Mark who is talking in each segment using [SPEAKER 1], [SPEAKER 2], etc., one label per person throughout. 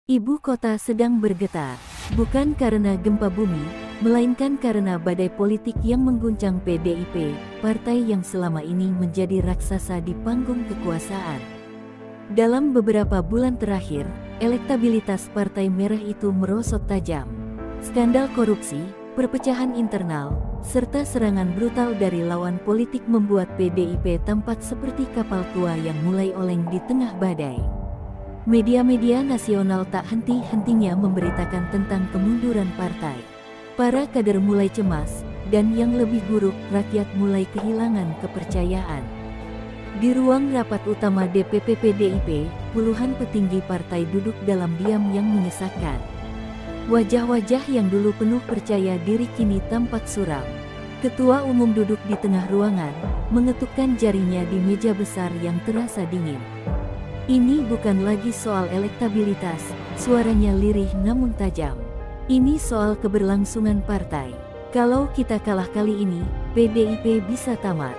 [SPEAKER 1] Ibu kota sedang bergetar, bukan karena gempa bumi, melainkan karena badai politik yang mengguncang PDIP, partai yang selama ini menjadi raksasa di panggung kekuasaan. Dalam beberapa bulan terakhir, elektabilitas Partai Merah itu merosot tajam. Skandal korupsi, perpecahan internal, serta serangan brutal dari lawan politik membuat PDIP tampak seperti kapal tua yang mulai oleng di tengah badai. Media-media nasional tak henti-hentinya memberitakan tentang kemunduran partai. Para kader mulai cemas, dan yang lebih buruk, rakyat mulai kehilangan kepercayaan. Di ruang rapat utama DPP PDIP, puluhan petinggi partai duduk dalam diam yang menyesakan. Wajah-wajah yang dulu penuh percaya diri kini tampak suram. Ketua umum duduk di tengah ruangan, mengetukkan jarinya di meja besar yang terasa dingin. Ini bukan lagi soal elektabilitas, suaranya lirih namun tajam. Ini soal keberlangsungan partai. Kalau kita kalah kali ini, PDIP bisa tamat.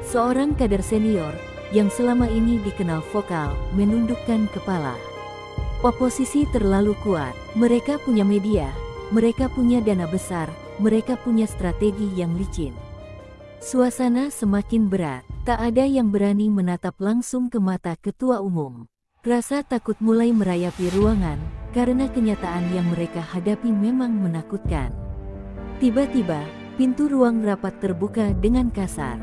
[SPEAKER 1] Seorang kader senior, yang selama ini dikenal vokal, menundukkan kepala. Oposisi terlalu kuat, mereka punya media, mereka punya dana besar, mereka punya strategi yang licin. Suasana semakin berat, tak ada yang berani menatap langsung ke mata ketua umum. Rasa takut mulai merayapi ruangan, karena kenyataan yang mereka hadapi memang menakutkan. Tiba-tiba, pintu ruang rapat terbuka dengan kasar.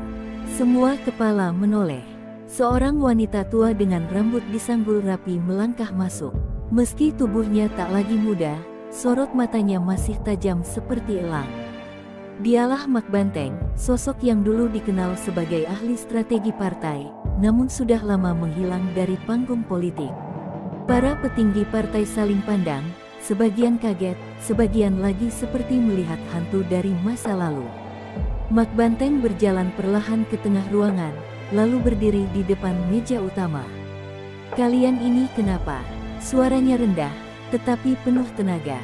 [SPEAKER 1] Semua kepala menoleh. Seorang wanita tua dengan rambut disanggul rapi melangkah masuk. Meski tubuhnya tak lagi muda, sorot matanya masih tajam seperti elang. Dialah Mak Banteng, sosok yang dulu dikenal sebagai ahli strategi partai, namun sudah lama menghilang dari panggung politik. Para petinggi partai saling pandang, sebagian kaget, sebagian lagi seperti melihat hantu dari masa lalu. Mak Banteng berjalan perlahan ke tengah ruangan, lalu berdiri di depan meja utama. "Kalian ini kenapa?" Suaranya rendah, tetapi penuh tenaga.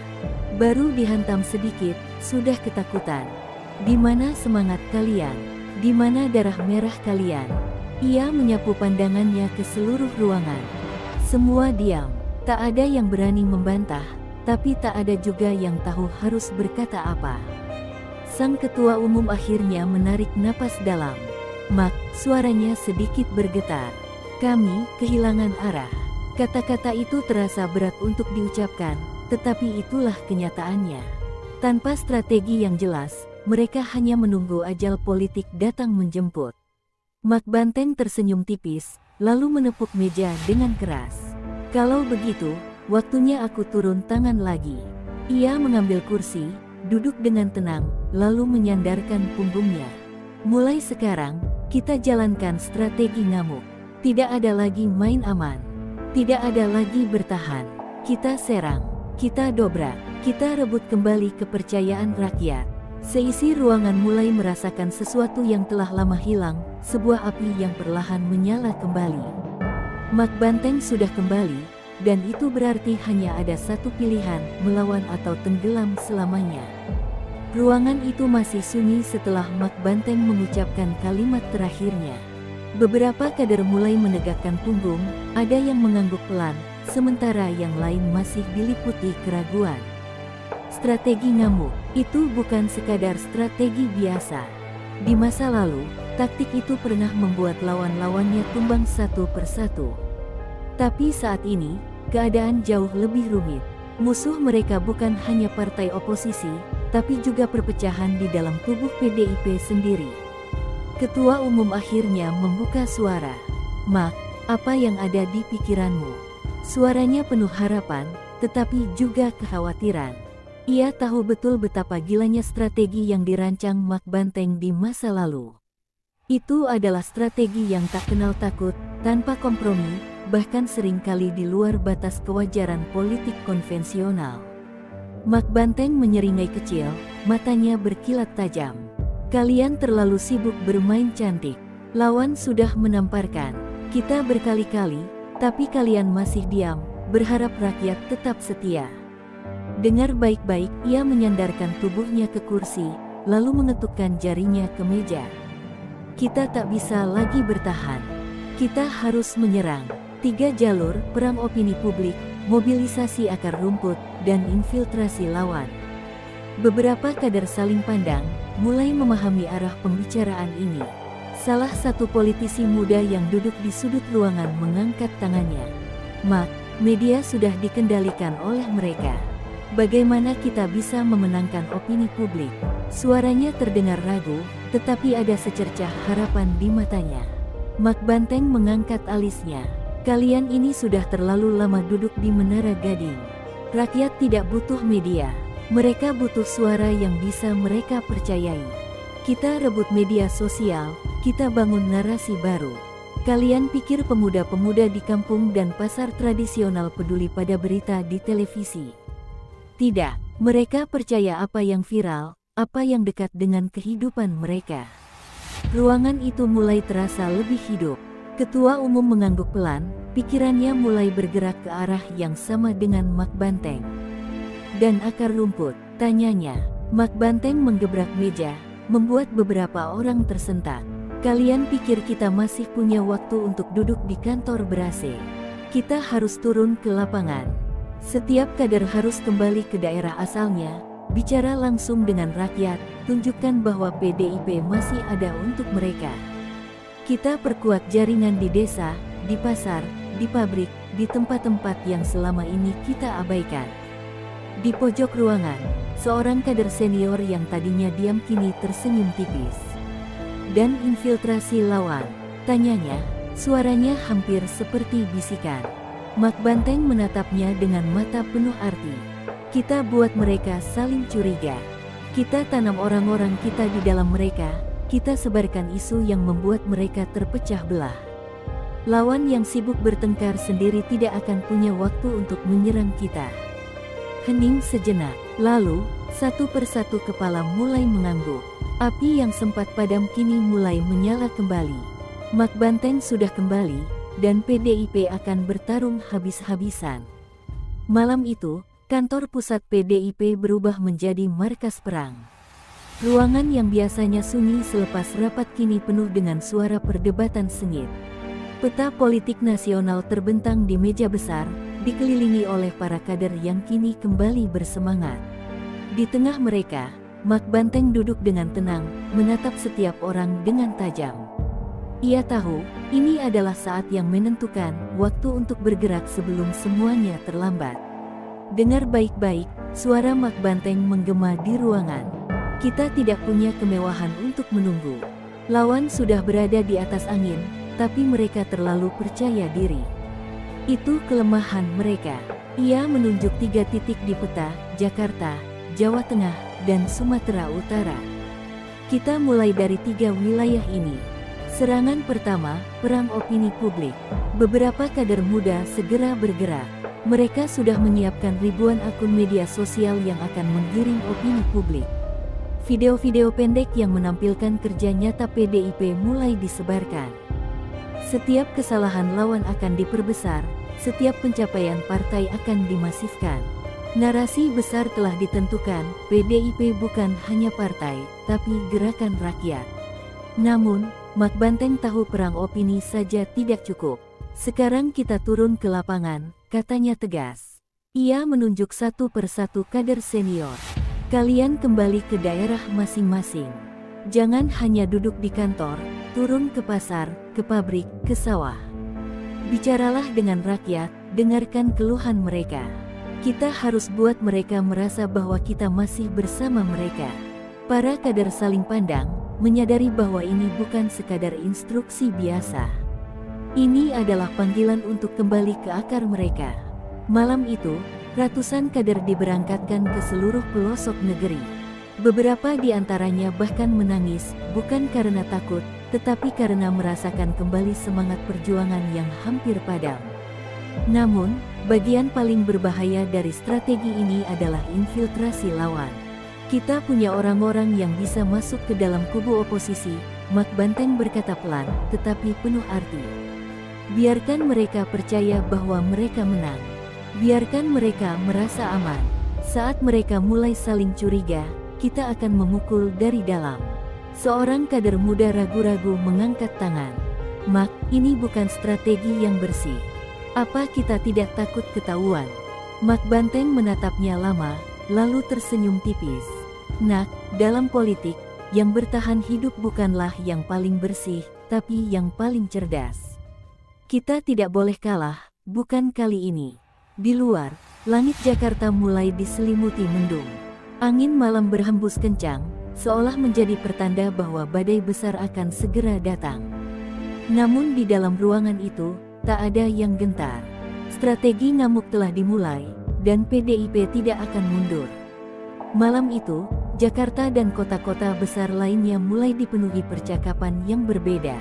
[SPEAKER 1] Baru dihantam sedikit, sudah ketakutan. "Di mana semangat kalian? Di mana darah merah kalian?" Ia menyapu pandangannya ke seluruh ruangan. Semua diam, tak ada yang berani membantah, tapi tak ada juga yang tahu harus berkata apa. Sang ketua umum akhirnya menarik napas dalam. "Mak," suaranya sedikit bergetar. "Kami kehilangan arah." Kata-kata itu terasa berat untuk diucapkan, tetapi itulah kenyataannya. Tanpa strategi yang jelas, mereka hanya menunggu ajal politik datang menjemput. Mak Banteng tersenyum tipis, lalu menepuk meja dengan keras. "Kalau begitu, waktunya aku turun tangan lagi." Ia mengambil kursi, duduk dengan tenang, lalu menyandarkan punggungnya. "Mulai sekarang, kita jalankan strategi ngamuk. Tidak ada lagi main aman. Tidak ada lagi bertahan. Kita serang, kita dobrak, kita rebut kembali kepercayaan rakyat." Seisi ruangan mulai merasakan sesuatu yang telah lama hilang, sebuah api yang perlahan menyala kembali. Mak Banteng sudah kembali, dan itu berarti hanya ada satu pilihan, melawan atau tenggelam selamanya. Ruangan itu masih sunyi setelah Mak Banteng mengucapkan kalimat terakhirnya. Beberapa kader mulai menegakkan punggung, ada yang mengangguk pelan, sementara yang lain masih diliputi keraguan. Strategi ngamuk, itu bukan sekadar strategi biasa. Di masa lalu, taktik itu pernah membuat lawan-lawannya tumbang satu persatu. Tapi saat ini, keadaan jauh lebih rumit. Musuh mereka bukan hanya partai oposisi, tapi juga perpecahan di dalam tubuh PDIP sendiri. Ketua umum akhirnya membuka suara. "Mak, apa yang ada di pikiranmu?" Suaranya penuh harapan, tetapi juga kekhawatiran. Ia tahu betul betapa gilanya strategi yang dirancang Mak Banteng di masa lalu. Itu adalah strategi yang tak kenal takut, tanpa kompromi, bahkan seringkali di luar batas kewajaran politik konvensional. Mak Banteng menyeringai kecil, matanya berkilat tajam. "Kalian terlalu sibuk bermain cantik. Lawan sudah menamparkan kita berkali-kali, tapi kalian masih diam, berharap rakyat tetap setia." Dengar baik-baik, ia menyandarkan tubuhnya ke kursi, lalu mengetukkan jarinya ke meja. "Kita tak bisa lagi bertahan. Kita harus menyerang. 3 jalur, perang opini publik, mobilisasi akar rumput, dan infiltrasi lawan. Beberapa kader saling pandang, mulai memahami arah pembicaraan ini. Salah satu politisi muda yang duduk di sudut ruangan mengangkat tangannya. "Mak, media sudah dikendalikan oleh mereka. Bagaimana kita bisa memenangkan opini publik?" Suaranya terdengar ragu, tetapi ada secercah harapan di matanya. Mak Banteng mengangkat alisnya. "Kalian ini sudah terlalu lama duduk di Menara Gading. Rakyat tidak butuh media. Mereka butuh suara yang bisa mereka percayai. Kita rebut media sosial, kita bangun narasi baru. Kalian pikir pemuda-pemuda di kampung dan pasar tradisional peduli pada berita di televisi? Tidak, mereka percaya apa yang viral, apa yang dekat dengan kehidupan mereka." Ruangan itu mulai terasa lebih hidup. Ketua Umum mengangguk pelan, pikirannya mulai bergerak ke arah yang sama dengan Mak Banteng. "Dan akar rumput?" tanyanya. Mak Banteng menggebrak meja, membuat beberapa orang tersentak. "Kalian pikir kita masih punya waktu untuk duduk di kantor ber-AC? Kita harus turun ke lapangan. Setiap kader harus kembali ke daerah asalnya, bicara langsung dengan rakyat, tunjukkan bahwa PDIP masih ada untuk mereka. Kita perkuat jaringan di desa, di pasar, di pabrik, di tempat-tempat yang selama ini kita abaikan." Di pojok ruangan, seorang kader senior yang tadinya diam kini tersenyum tipis. "Dan infiltrasi lawan?" tanyanya, suaranya hampir seperti bisikan. Mak Banteng menatapnya dengan mata penuh arti. "Kita buat mereka saling curiga. Kita tanam orang-orang kita di dalam mereka, kita sebarkan isu yang membuat mereka terpecah belah. Lawan yang sibuk bertengkar sendiri tidak akan punya waktu untuk menyerang kita." Hening sejenak, lalu, satu persatu kepala mulai mengangguk. Api yang sempat padam kini mulai menyala kembali. Mak Banteng sudah kembali, dan PDIP akan bertarung habis-habisan. Malam itu, kantor pusat PDIP berubah menjadi markas perang. Ruangan yang biasanya sunyi selepas rapat kini penuh dengan suara perdebatan sengit. Peta politik nasional terbentang di meja besar, dikelilingi oleh para kader yang kini kembali bersemangat. Di tengah mereka, Mak Banteng duduk dengan tenang, menatap setiap orang dengan tajam. Ia tahu, ini adalah saat yang menentukan, waktu untuk bergerak sebelum semuanya terlambat. Dengar baik-baik, suara Mak Banteng menggema di ruangan. "Kita tidak punya kemewahan untuk menunggu. Lawan sudah berada di atas angin, tapi mereka terlalu percaya diri. Itu kelemahan mereka." Ia menunjuk 3 titik di peta, Jakarta, Jawa Tengah, dan Sumatera Utara. "Kita mulai dari 3 wilayah ini. Serangan pertama, perang opini publik." Beberapa kader muda segera bergerak. Mereka sudah menyiapkan ribuan akun media sosial yang akan menggiring opini publik. Video-video pendek yang menampilkan kerja nyata PDIP mulai disebarkan. Setiap kesalahan lawan akan diperbesar, setiap pencapaian partai akan dimasifkan. Narasi besar telah ditentukan, PDIP bukan hanya partai, tapi gerakan rakyat. Namun, Mak Banteng tahu perang opini saja tidak cukup. "Sekarang kita turun ke lapangan," katanya tegas. Ia menunjuk satu persatu kader senior. "Kalian kembali ke daerah masing-masing. Jangan hanya duduk di kantor, turun ke pasar, ke pabrik, ke sawah. Bicaralah dengan rakyat, dengarkan keluhan mereka. Kita harus buat mereka merasa bahwa kita masih bersama mereka." Para kader saling pandang, menyadari bahwa ini bukan sekadar instruksi biasa. Ini adalah panggilan untuk kembali ke akar mereka. Malam itu, ratusan kader diberangkatkan ke seluruh pelosok negeri. Beberapa di antaranya bahkan menangis, bukan karena takut, tetapi karena merasakan kembali semangat perjuangan yang hampir padam. Namun, bagian paling berbahaya dari strategi ini adalah infiltrasi lawan. "Kita punya orang-orang yang bisa masuk ke dalam kubu oposisi," Mak Banteng berkata pelan, tetapi penuh arti. "Biarkan mereka percaya bahwa mereka menang. Biarkan mereka merasa aman. Saat mereka mulai saling curiga, kita akan memukul dari dalam." Seorang kader muda ragu-ragu mengangkat tangan. "Mak, ini bukan strategi yang bersih. Apa kita tidak takut ketahuan? Mak Banteng menatapnya lama, lalu tersenyum tipis. Nak, dalam politik, yang bertahan hidup bukanlah yang paling bersih, tapi yang paling cerdas. Kita tidak boleh kalah, bukan kali ini. Di luar, langit Jakarta mulai diselimuti mendung. Angin malam berhembus kencang, seolah menjadi pertanda bahwa badai besar akan segera datang. Namun di dalam ruangan itu, tak ada yang gentar. Strategi ngamuk telah dimulai, dan PDIP tidak akan mundur. Malam itu, Jakarta dan kota-kota besar lainnya mulai dipenuhi percakapan yang berbeda.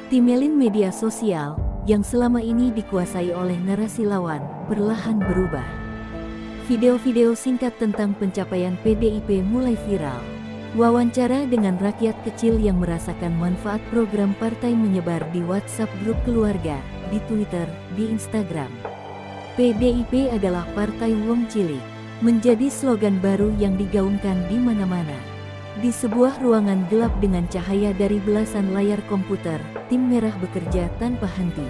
[SPEAKER 1] Timelin media sosial, yang selama ini dikuasai oleh narasi lawan, perlahan berubah. Video-video singkat tentang pencapaian PDIP mulai viral. Wawancara dengan rakyat kecil yang merasakan manfaat program partai menyebar di WhatsApp grup keluarga, di Twitter, di Instagram. PDIP adalah partai wong cilik, menjadi slogan baru yang digaungkan di mana-mana. Di sebuah ruangan gelap dengan cahaya dari belasan layar komputer, tim merah bekerja tanpa henti.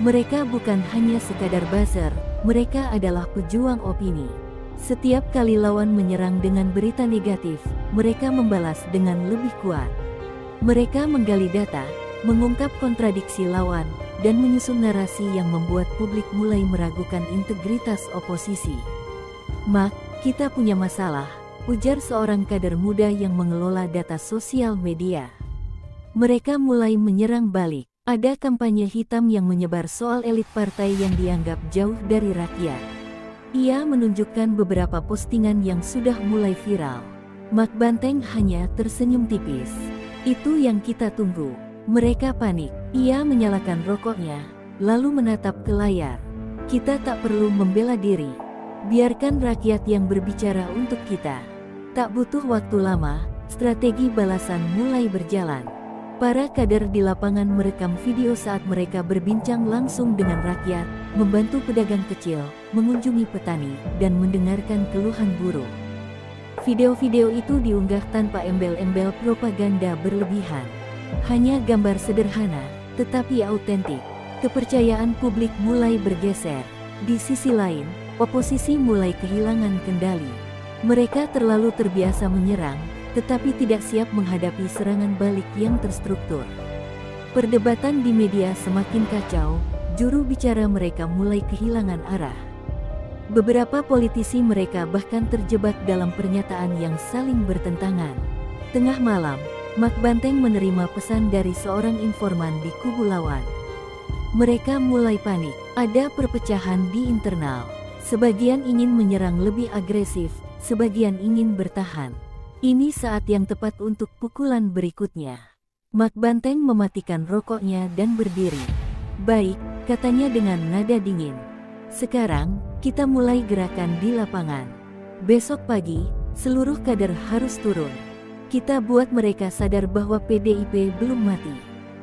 [SPEAKER 1] Mereka bukan hanya sekadar buzzer, mereka adalah pejuang opini. Setiap kali lawan menyerang dengan berita negatif, mereka membalas dengan lebih kuat. Mereka menggali data, mengungkap kontradiksi lawan, dan menyusun narasi yang membuat publik mulai meragukan integritas oposisi. Mak, kita punya masalah, ujar seorang kader muda yang mengelola data sosial media. Mereka mulai menyerang balik. Ada kampanye hitam yang menyebar soal elit partai yang dianggap jauh dari rakyat. Ia menunjukkan beberapa postingan yang sudah mulai viral. Mak Banteng hanya tersenyum tipis. Itu yang kita tunggu. Mereka panik. Ia menyalakan rokoknya, lalu menatap ke layar. Kita tak perlu membela diri. Biarkan rakyat yang berbicara untuk kita. Tak butuh waktu lama, strategi balasan mulai berjalan. Para kader di lapangan merekam video saat mereka berbincang langsung dengan rakyat, membantu pedagang kecil, mengunjungi petani, dan mendengarkan keluhan buruh. Video-video itu diunggah tanpa embel-embel propaganda berlebihan. Hanya gambar sederhana, tetapi autentik. Kepercayaan publik mulai bergeser. Di sisi lain, oposisi mulai kehilangan kendali. Mereka terlalu terbiasa menyerang, tetapi tidak siap menghadapi serangan balik yang terstruktur. Perdebatan di media semakin kacau, juru bicara mereka mulai kehilangan arah. Beberapa politisi mereka bahkan terjebak dalam pernyataan yang saling bertentangan. Tengah malam, Mak Banteng menerima pesan dari seorang informan di kubu lawan. Mereka mulai panik, ada perpecahan di internal. Sebagian ingin menyerang lebih agresif, sebagian ingin bertahan. Ini saat yang tepat untuk pukulan berikutnya. Mak Banteng mematikan rokoknya dan berdiri. Baik, katanya dengan nada dingin. Sekarang, kita mulai gerakan di lapangan. Besok pagi, seluruh kader harus turun. Kita buat mereka sadar bahwa PDIP belum mati.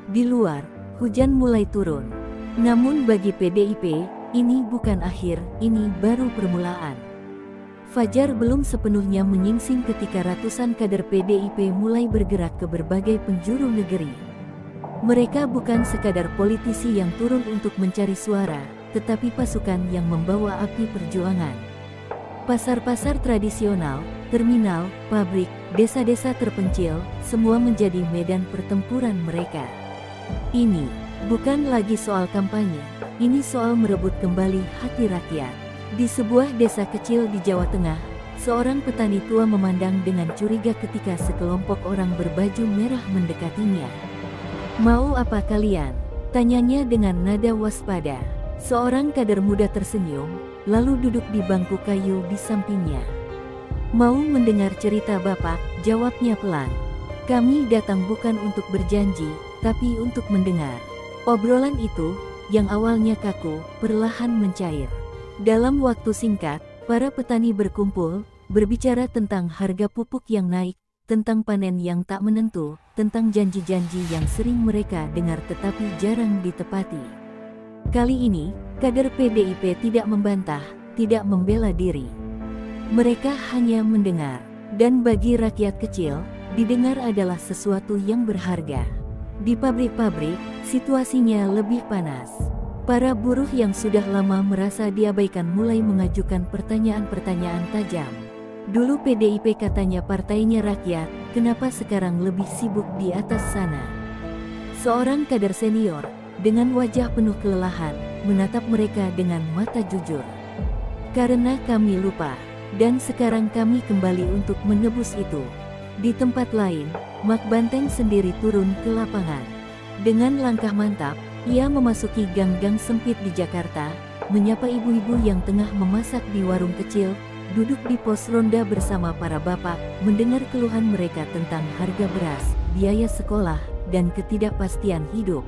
[SPEAKER 1] Di luar, hujan mulai turun. Namun bagi PDIP, ini bukan akhir, ini baru permulaan. Fajar belum sepenuhnya menyingsing ketika ratusan kader PDIP mulai bergerak ke berbagai penjuru negeri. Mereka bukan sekadar politisi yang turun untuk mencari suara, tetapi pasukan yang membawa api perjuangan. Pasar-pasar tradisional, terminal, pabrik, desa-desa terpencil, semua menjadi medan pertempuran mereka. Ini bukan lagi soal kampanye, ini soal merebut kembali hati rakyat. Di sebuah desa kecil di Jawa Tengah, seorang petani tua memandang dengan curiga ketika sekelompok orang berbaju merah mendekatinya. "Mau apa kalian?" tanyanya dengan nada waspada. Seorang kader muda tersenyum, lalu duduk di bangku kayu di sampingnya. "Mau mendengar cerita Bapak?" jawabnya pelan. "Kami datang bukan untuk berjanji, tapi untuk mendengar." Obrolan itu, yang awalnya kaku, perlahan mencair. Dalam waktu singkat, para petani berkumpul, berbicara tentang harga pupuk yang naik, tentang panen yang tak menentu, tentang janji-janji yang sering mereka dengar tetapi jarang ditepati. Kali ini, kader PDIP tidak membantah, tidak membela diri. Mereka hanya mendengar, dan bagi rakyat kecil, didengar adalah sesuatu yang berharga. Di pabrik-pabrik, situasinya lebih panas. Para buruh yang sudah lama merasa diabaikan mulai mengajukan pertanyaan-pertanyaan tajam. Dulu PDIP katanya partainya rakyat, kenapa sekarang lebih sibuk di atas sana? Seorang kader senior, dengan wajah penuh kelelahan, menatap mereka dengan mata jujur. Karena kami lupa, dan sekarang kami kembali untuk menebus itu. Di tempat lain, Mak Banteng sendiri turun ke lapangan. Dengan langkah mantap, ia memasuki gang-gang sempit di Jakarta, menyapa ibu-ibu yang tengah memasak di warung kecil, duduk di pos ronda bersama para bapak, mendengar keluhan mereka tentang harga beras, biaya sekolah, dan ketidakpastian hidup.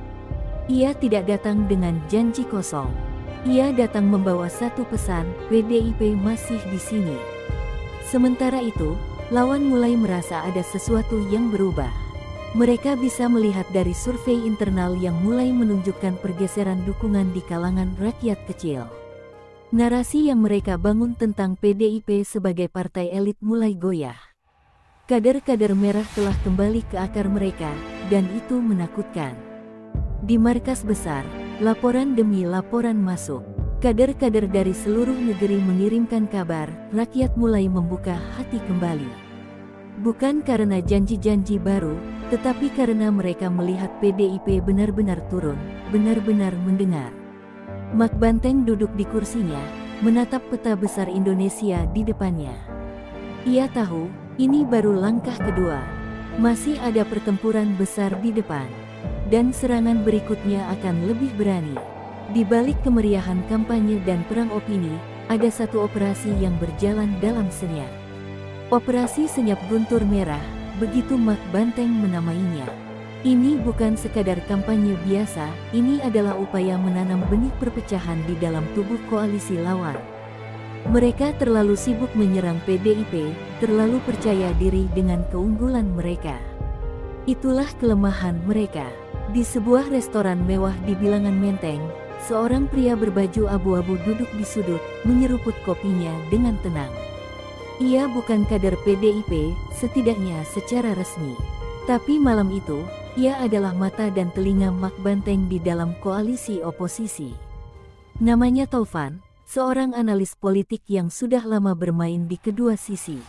[SPEAKER 1] Ia tidak datang dengan janji kosong. Ia datang membawa satu pesan, PDIP masih di sini. Sementara itu, lawan mulai merasa ada sesuatu yang berubah. Mereka bisa melihat dari survei internal yang mulai menunjukkan pergeseran dukungan di kalangan rakyat kecil. Narasi yang mereka bangun tentang PDIP sebagai partai elit mulai goyah. Kader-kader merah telah kembali ke akar mereka, dan itu menakutkan. Di markas besar, laporan demi laporan masuk. Kader-kader dari seluruh negeri mengirimkan kabar, rakyat mulai membuka hati kembali. Bukan karena janji-janji baru, tetapi karena mereka melihat PDIP benar-benar turun, benar-benar mendengar. Mak Banteng duduk di kursinya, menatap peta besar Indonesia di depannya. Ia tahu, ini baru langkah kedua. Masih ada pertempuran besar di depan. Dan serangan berikutnya akan lebih berani. Di balik kemeriahan kampanye dan perang opini, ada satu operasi yang berjalan dalam senyap. Operasi Senyap Guntur Merah, begitu Mak Banteng menamainya. Ini bukan sekadar kampanye biasa, ini adalah upaya menanam benih perpecahan di dalam tubuh koalisi lawan. Mereka terlalu sibuk menyerang PDIP, terlalu percaya diri dengan keunggulan mereka. Itulah kelemahan mereka. Di sebuah restoran mewah di Bilangan Menteng, seorang pria berbaju abu-abu duduk di sudut, menyeruput kopinya dengan tenang. Ia bukan kader PDIP, setidaknya secara resmi. Tapi malam itu, ia adalah mata dan telinga Mak Banteng di dalam koalisi oposisi. Namanya Taufan, seorang analis politik yang sudah lama bermain di kedua sisi.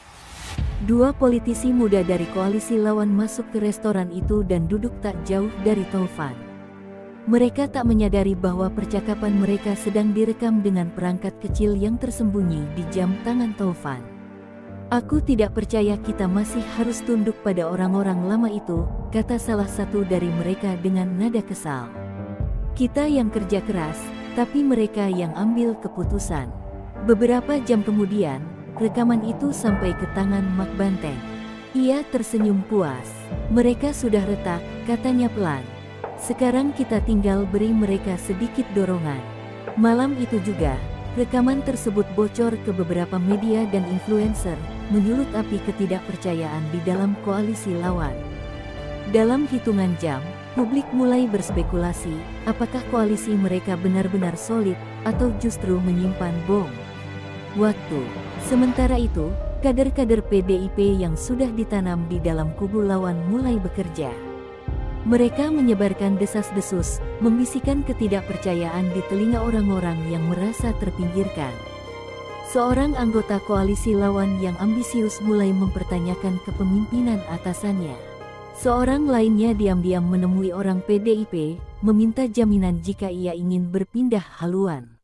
[SPEAKER 1] Dua politisi muda dari koalisi lawan masuk ke restoran itu dan duduk tak jauh dari Taufan. Mereka tak menyadari bahwa percakapan mereka sedang direkam dengan perangkat kecil yang tersembunyi di jam tangan Taufan. Aku tidak percaya kita masih harus tunduk pada orang-orang lama itu, kata salah satu dari mereka dengan nada kesal. Kita yang kerja keras, tapi mereka yang ambil keputusan. Beberapa jam kemudian, rekaman itu sampai ke tangan Mak Banteng. Ia tersenyum puas. Mereka sudah retak, katanya pelan. Sekarang kita tinggal beri mereka sedikit dorongan. Malam itu juga, rekaman tersebut bocor ke beberapa media dan influencer, menyulut api ketidakpercayaan di dalam koalisi lawan. Dalam hitungan jam, publik mulai berspekulasi, apakah koalisi mereka benar-benar solid, atau justru menyimpan bom. Waktu. Sementara itu, kader-kader PDIP yang sudah ditanam di dalam kubu lawan mulai bekerja. Mereka menyebarkan desas-desus, membisikkan ketidakpercayaan di telinga orang-orang yang merasa terpinggirkan. Seorang anggota koalisi lawan yang ambisius mulai mempertanyakan kepemimpinan atasannya. Seorang lainnya diam-diam menemui orang PDIP, meminta jaminan jika ia ingin berpindah haluan.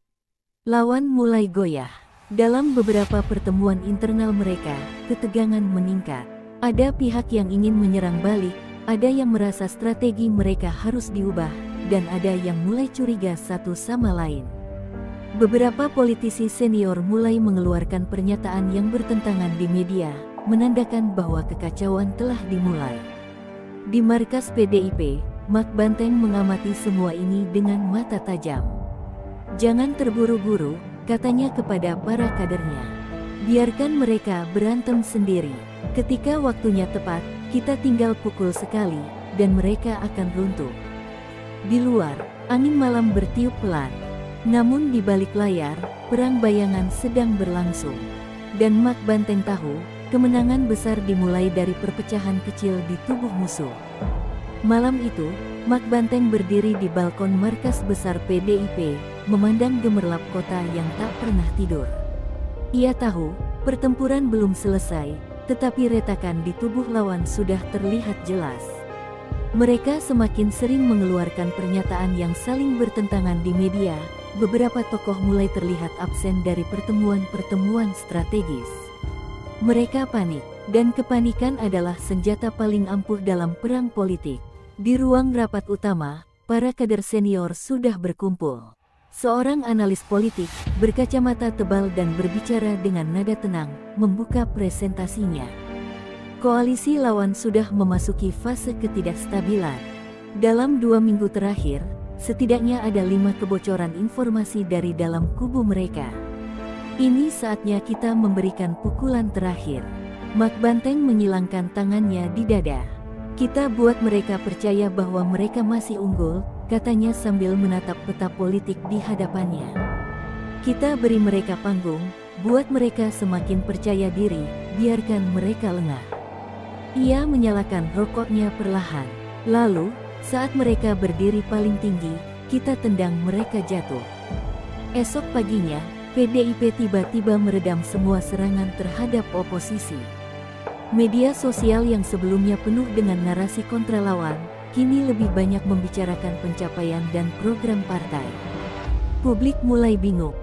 [SPEAKER 1] Lawan mulai goyah. Dalam beberapa pertemuan internal mereka, ketegangan meningkat. Ada pihak yang ingin menyerang balik, ada yang merasa strategi mereka harus diubah, dan ada yang mulai curiga satu sama lain. Beberapa politisi senior mulai mengeluarkan pernyataan yang bertentangan di media, menandakan bahwa kekacauan telah dimulai. Di markas PDIP, Mak Banteng mengamati semua ini dengan mata tajam. Jangan terburu-buru, katanya kepada para kadernya. Biarkan mereka berantem sendiri. Ketika waktunya tepat, kita tinggal pukul sekali, dan mereka akan runtuh. Di luar, angin malam bertiup pelan. Namun di balik layar, perang bayangan sedang berlangsung. Dan Mak Banteng tahu, kemenangan besar dimulai dari perpecahan kecil di tubuh musuh. Malam itu, Mak Banteng berdiri di balkon markas besar PDIP, memandang gemerlap kota yang tak pernah tidur. Ia tahu, pertempuran belum selesai, tetapi retakan di tubuh lawan sudah terlihat jelas. Mereka semakin sering mengeluarkan pernyataan yang saling bertentangan di media. Beberapa tokoh mulai terlihat absen dari pertemuan-pertemuan strategis. Mereka panik, dan kepanikan adalah senjata paling ampuh dalam perang politik. Di ruang rapat utama, para kader senior sudah berkumpul. Seorang analis politik, berkacamata tebal dan berbicara dengan nada tenang, membuka presentasinya. Koalisi lawan sudah memasuki fase ketidakstabilan. Dalam 2 minggu terakhir, setidaknya ada 5 kebocoran informasi dari dalam kubu mereka. Ini saatnya kita memberikan pukulan terakhir. Mak Banteng menyilangkan tangannya di dada. Kita buat mereka percaya bahwa mereka masih unggul, katanya sambil menatap peta politik di hadapannya. Kita beri mereka panggung, buat mereka semakin percaya diri, biarkan mereka lengah. Ia menyalakan rokoknya perlahan. Lalu, saat mereka berdiri paling tinggi, kita tendang mereka jatuh. Esok paginya, PDIP tiba-tiba meredam semua serangan terhadap oposisi. Media sosial yang sebelumnya penuh dengan narasi kontra lawan, kini lebih banyak membicarakan pencapaian dan program partai. Publik mulai bingung.